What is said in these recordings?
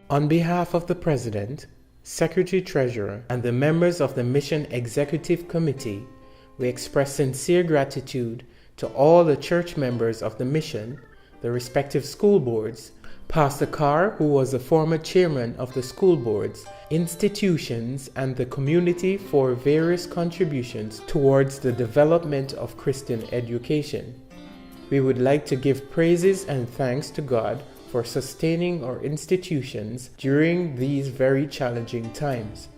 On behalf of the President, Secretary-Treasurer, and the members of the Mission Executive Committee, we express sincere gratitude to all the church members of the mission, the respective school boards, Pastor Carr, who was the former chairman of the school boards, institutions, and the community for various contributions towards the development of Christian education. We would like to give praises and thanks to God for sustaining our institutions during these very challenging times.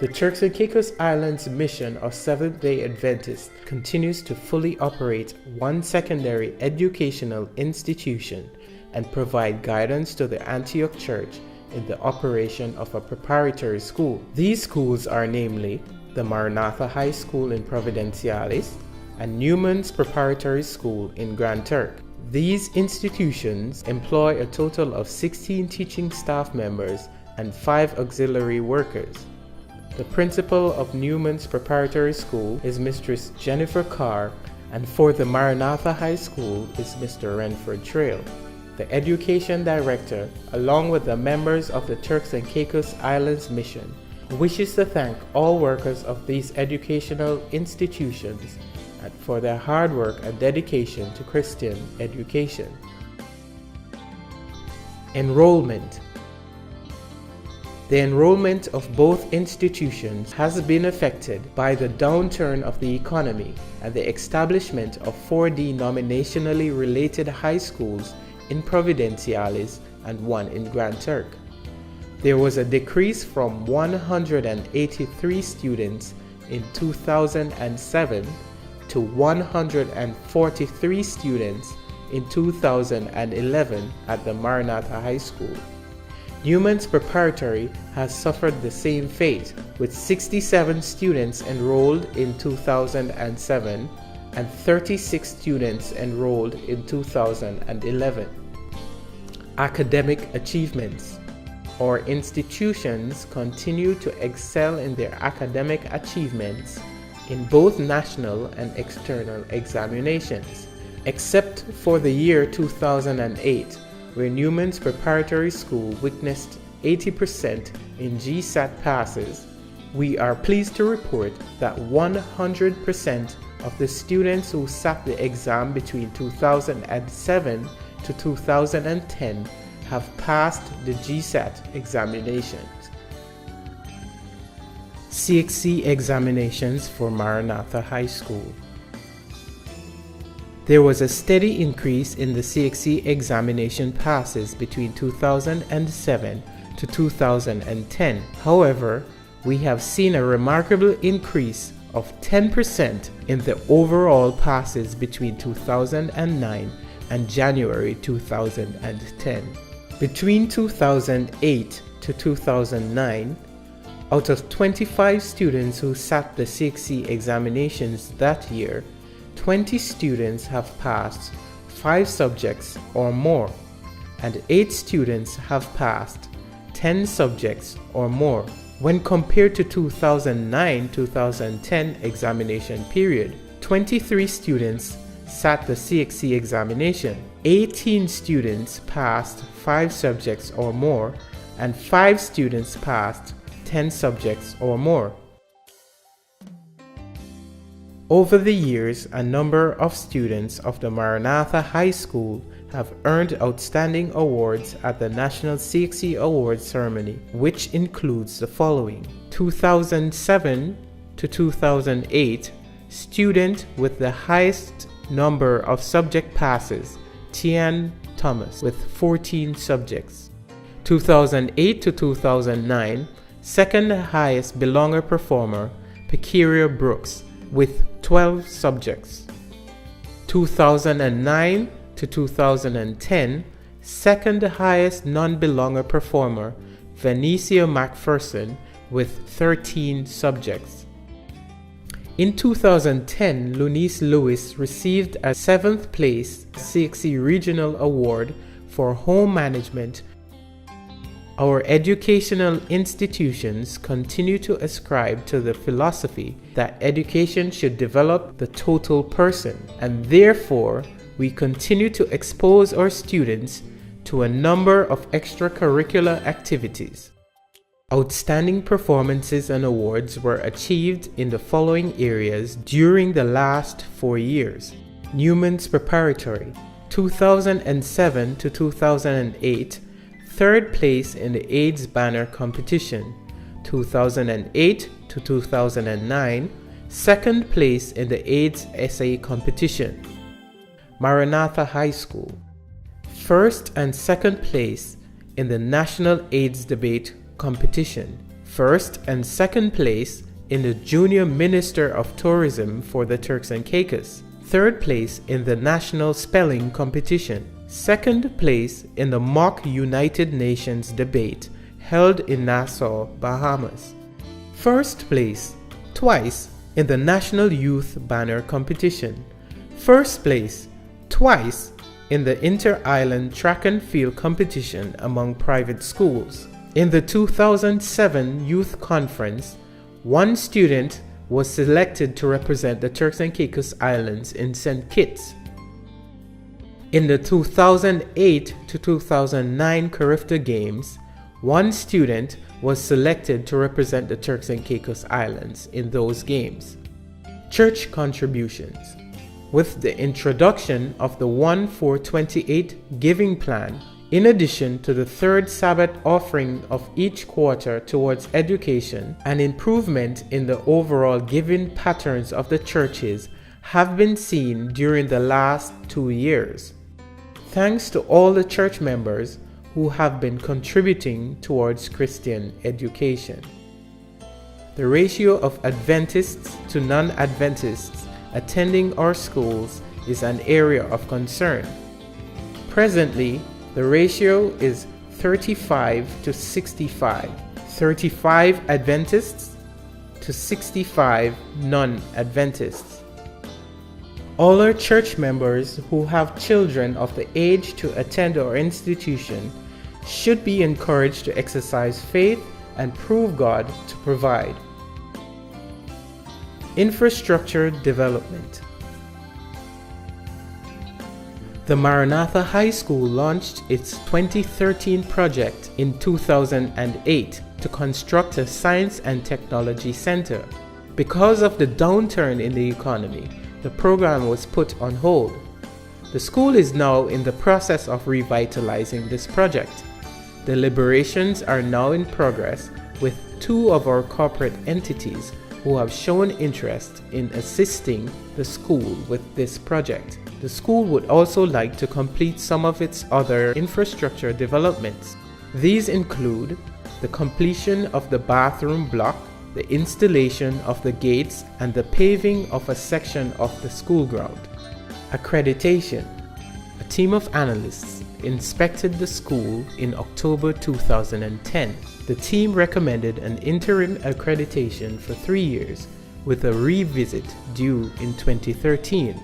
The Turks and Caicos Islands mission of Seventh-day Adventists continues to fully operate one secondary educational institution and provide guidance to the Antioch Church in the operation of a preparatory school. These schools are namely the Maranatha High School in Providenciales and Newman's Preparatory School in Grand Turk. These institutions employ a total of 16 teaching staff members and 5 auxiliary workers. The principal of Newman's Preparatory School is Mistress Jennifer Carr, and for the Maranatha High School is Mr. Renford Trail. The Education Director, along with the members of the Turks and Caicos Islands Mission, wishes to thank all workers of these educational institutions for their hard work and dedication to Christian education. Enrollment. The enrollment of both institutions has been affected by the downturn of the economy and the establishment of 4 denominationally related high schools in Providenciales and 1 in Grand Turk. There was a decrease from 183 students in 2007 to 143 students in 2011 at the Maranatha High School. Newman's Preparatory has suffered the same fate, with 67 students enrolled in 2007 and 36 students enrolled in 2011. Academic achievements. Our institutions continue to excel in their academic achievements in both national and external examinations, except for the year 2008, where Newman's Preparatory School witnessed 80% in GSAT passes. We are pleased to report that 100% of the students who sat the exam between 2007 to 2010 have passed the GSAT examinations. CXC examinations for Maranatha High School. There was a steady increase in the CXC examination passes between 2007 to 2010. However, we have seen a remarkable increase of 10% in the overall passes between 2009 and January 2010. Between 2008 to 2009, out of 25 students who sat the CXC examinations that year, 20 students have passed 5 subjects or more, and 8 students have passed 10 subjects or more. When compared to 2009-2010 examination period, 23 students sat the CXC examination, 18 students passed 5 subjects or more, and 5 students passed 10 subjects or more. Over the years, a number of students of the Maranatha High School have earned outstanding awards at the National CXC Awards Ceremony, which includes the following: 2007 to 2008, student with the highest number of subject passes, Tian Thomas, with 14 subjects. 2008 to 2009, second highest belonger performer, Pekiria Brooks, with 12 subjects. 2009 to 2010, second highest non-belonger performer, Venicia McPherson, with 13 subjects. In 2010, Lunice Lewis received a 7th place CXC Regional Award for Home Management. Our educational institutions continue to ascribe to the philosophy that education should develop the total person, and therefore we continue to expose our students to a number of extracurricular activities. Outstanding performances and awards were achieved in the following areas during the last 4 years. Newman's Preparatory, 2007 to 2008, third place in the AIDS Banner Competition. 2008 to 2009, second place in the AIDS Essay Competition. Maranatha High School, first and second place in the National AIDS Debate Competition, first and second place in the Junior Minister of Tourism for the Turks and Caicos, third place in the National Spelling Competition, second place in the Mock United Nations Debate held in Nassau, Bahamas, first place twice in the National Youth Banner Competition, first place twice in the Inter-Island Track and Field Competition among private schools. In the 2007 Youth Conference, one student was selected to represent the Turks and Caicos Islands in St. Kitts. In the 2008 to 2009 Carifta Games, one student was selected to represent the Turks and Caicos Islands in those games. Church contributions. With the introduction of the 1-4-28 giving plan, in addition to the third Sabbath offering of each quarter towards education, an improvement in the overall giving patterns of the churches have been seen during the last 2 years. Thanks to all the church members who have been contributing towards Christian education. The ratio of Adventists to non-Adventists attending our schools is an area of concern. Presently, the ratio is 35 to 65, 35 Adventists to 65 non-Adventists. All our church members who have children of the age to attend our institution should be encouraged to exercise faith and prove God to provide. Infrastructure development. The Maranatha High School launched its 2013 project in 2008 to construct a science and technology center. Because of the downturn in the economy, the program was put on hold. The school is now in the process of revitalizing this project. Deliberations are now in progress with 2 of our corporate entities who have shown interest in assisting the school with this project. The school would also like to complete some of its other infrastructure developments. These include the completion of the bathroom block, the installation of the gates, and the paving of a section of the school ground. Accreditation. A team of analysts inspected the school in October 2010. The team recommended an interim accreditation for 3 years with a revisit due in 2013.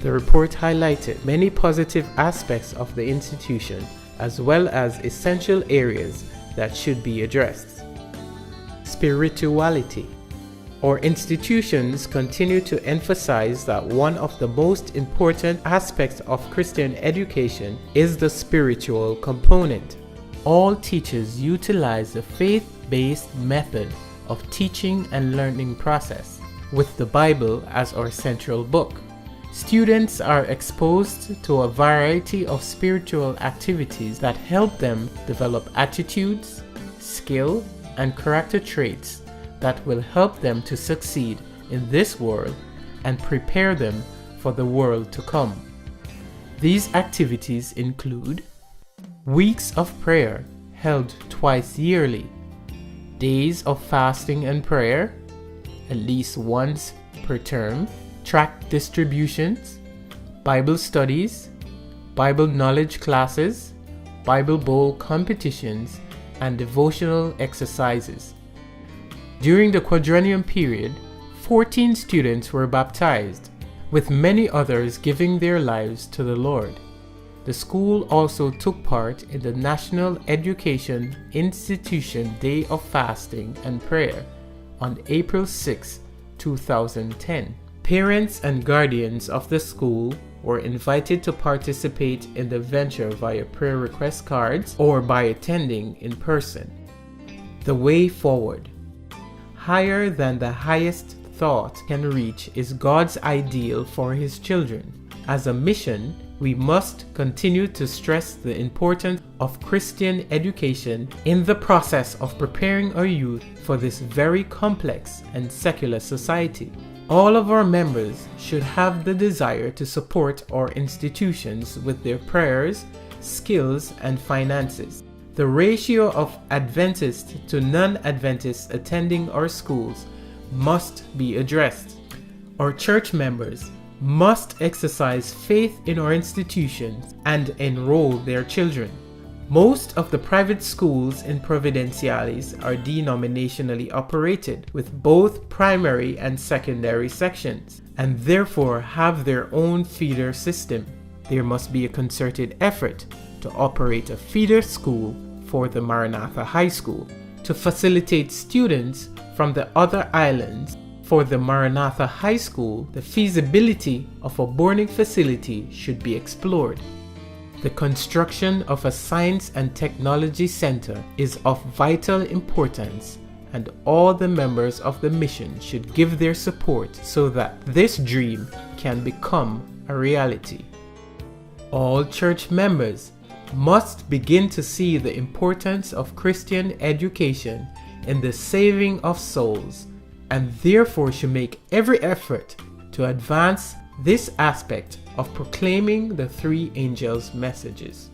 The report highlighted many positive aspects of the institution as well as essential areas that should be addressed. Spirituality. Our institutions continue to emphasize that one of the most important aspects of Christian education is the spiritual component. All teachers utilize the faith-based method of teaching and learning process, with the Bible as our central book. Students are exposed to a variety of spiritual activities that help them develop attitudes, skill, and character traits that will help them to succeed in this world and prepare them for the world to come. These activities include weeks of prayer held twice yearly, days of fasting and prayer at least once per term, tract distributions, Bible studies, Bible knowledge classes, Bible bowl competitions, and devotional exercises. During the quadrennium period, 14 students were baptized, with many others giving their lives to the Lord. The school also took part in the National Education Institution Day of Fasting and Prayer on April 6, 2010. Parents and guardians of the school were invited to participate in the venture via prayer request cards or by attending in person. The way forward. Higher than the highest thought can reach is God's ideal for His children. As a mission, we must continue to stress the importance of Christian education in the process of preparing our youth for this very complex and secular society. All of our members should have the desire to support our institutions with their prayers, skills, and finances. The ratio of Adventists to non-Adventists attending our schools must be addressed. Our church members must exercise faith in our institutions and enroll their children. Most of the private schools in Providenciales are denominationally operated with both primary and secondary sections, and therefore have their own feeder system. There must be a concerted effort to operate a feeder school for the Maranatha High School to facilitate students from the other islands. For the Maranatha High School, the feasibility of a boarding facility should be explored. The construction of a science and technology center is of vital importance, and all the members of the mission should give their support so that this dream can become a reality. All church members must begin to see the importance of Christian education in the saving of souls, and therefore should make every effort to advance this aspect of proclaiming the three angels' messages.